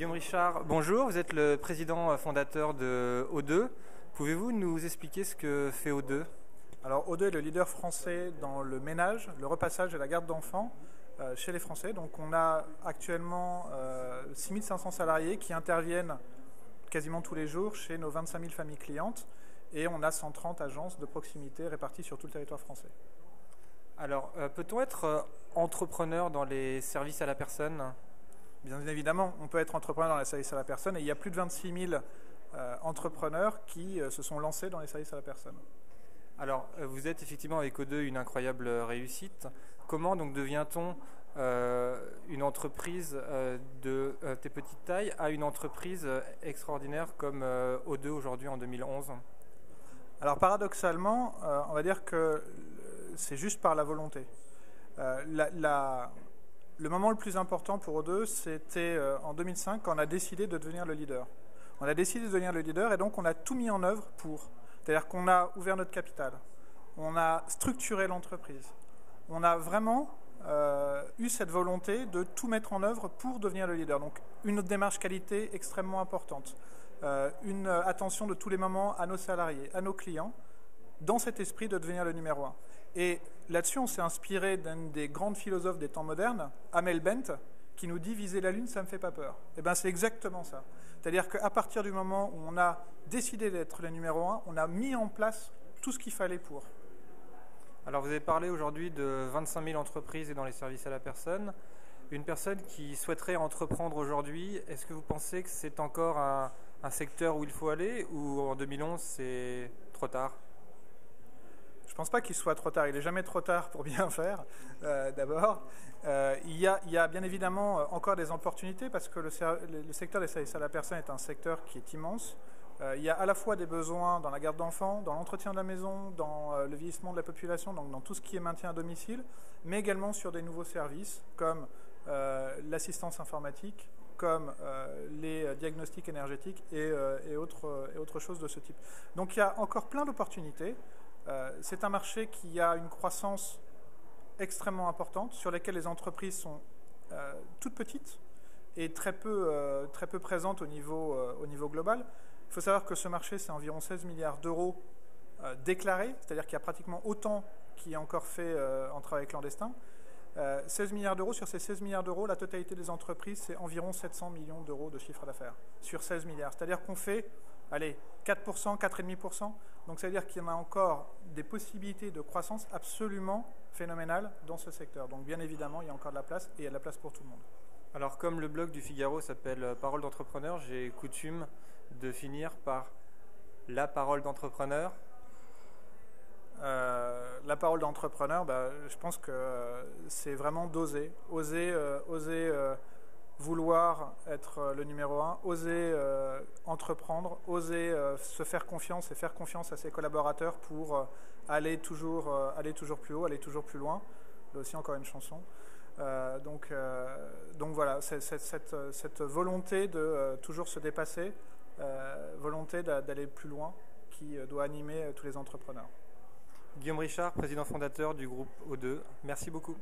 Guillaume Richard, bonjour, vous êtes le président fondateur de O2. Pouvez-vous nous expliquer ce que fait O2? Alors O2 est le leader français dans le ménage, le repassage et la garde d'enfants chez les Français. Donc on a actuellement 6500 salariés qui interviennent quasiment tous les jours chez nos 25 000 familles clientes et on a 130 agences de proximité réparties sur tout le territoire français. Alors, peut-on être entrepreneur dans les services à la personne? Bien évidemment, on peut être entrepreneur dans les services à la personne et il y a plus de 26 000 entrepreneurs qui se sont lancés dans les services à la personne. Alors, vous êtes effectivement avec O2 une incroyable réussite. Comment donc devient-on une entreprise de tes petites tailles à une entreprise extraordinaire comme O2 aujourd'hui en 2011? Alors paradoxalement, on va dire que c'est juste par la volonté. Le moment le plus important pour O2, c'était en 2005 quand on a décidé de devenir le leader. On a décidé de devenir le leader et donc on a tout mis en œuvre pour. C'est-à-dire qu'on a ouvert notre capital, on a structuré l'entreprise, on a vraiment eu cette volonté de tout mettre en œuvre pour devenir le leader. Donc une démarche qualité extrêmement importante, une attention de tous les moments à nos salariés, à nos clients, dans cet esprit de devenir le numéro un. Et là-dessus, on s'est inspiré d'un des grands philosophes des temps modernes, Amel Bent, qui nous dit « viser la lune, ça ne me fait pas peur ». Et bien c'est exactement ça. C'est-à-dire qu'à partir du moment où on a décidé d'être le numéro un, on a mis en place tout ce qu'il fallait pour. Alors vous avez parlé aujourd'hui de 25 000 entreprises et dans les services à la personne. Une personne qui souhaiterait entreprendre aujourd'hui, est-ce que vous pensez que c'est encore un secteur où il faut aller ou en 2011 c'est trop tard? Je ne pense pas qu'il soit trop tard. Il n'est jamais trop tard pour bien faire, d'abord. Il y a bien évidemment encore des opportunités parce que le secteur des services à la personne est un secteur qui est immense. Il y a à la fois des besoins dans la garde d'enfants, dans l'entretien de la maison, dans le vieillissement de la population, donc dans tout ce qui est maintien à domicile, mais également sur des nouveaux services comme l'assistance informatique, comme les diagnostics énergétiques et autres choses de ce type. Donc il y a encore plein d'opportunités. C'est un marché qui a une croissance extrêmement importante, sur laquelle les entreprises sont toutes petites et très peu présentes au niveau global. Il faut savoir que ce marché, c'est environ 16 milliards d'euros déclarés, c'est-à-dire qu'il y a pratiquement autant qui est encore fait en travail clandestin. 16 milliards d'euros, sur ces 16 milliards d'euros, la totalité des entreprises, c'est environ 700 millions d'euros de chiffre d'affaires sur 16 milliards. C'est-à-dire qu'on fait, 4%, 4,5%. Donc ça veut dire qu'il y en a encore des possibilités de croissance absolument phénoménales dans ce secteur. Donc bien évidemment, il y a encore de la place et il y a de la place pour tout le monde. Alors comme le blog du Figaro s'appelle Parole d'entrepreneur, j'ai coutume de finir par la parole d'entrepreneur. La parole d'entrepreneur, je pense que c'est vraiment d'oser. Oser vouloir être le numéro un, oser entreprendre, oser se faire confiance et faire confiance à ses collaborateurs pour aller toujours plus haut, aller toujours plus loin. Là aussi encore une chanson. Donc voilà, cette volonté de toujours se dépasser, volonté d'aller plus loin qui doit animer tous les entrepreneurs. Guillaume Richard, président fondateur du groupe O2. Merci beaucoup.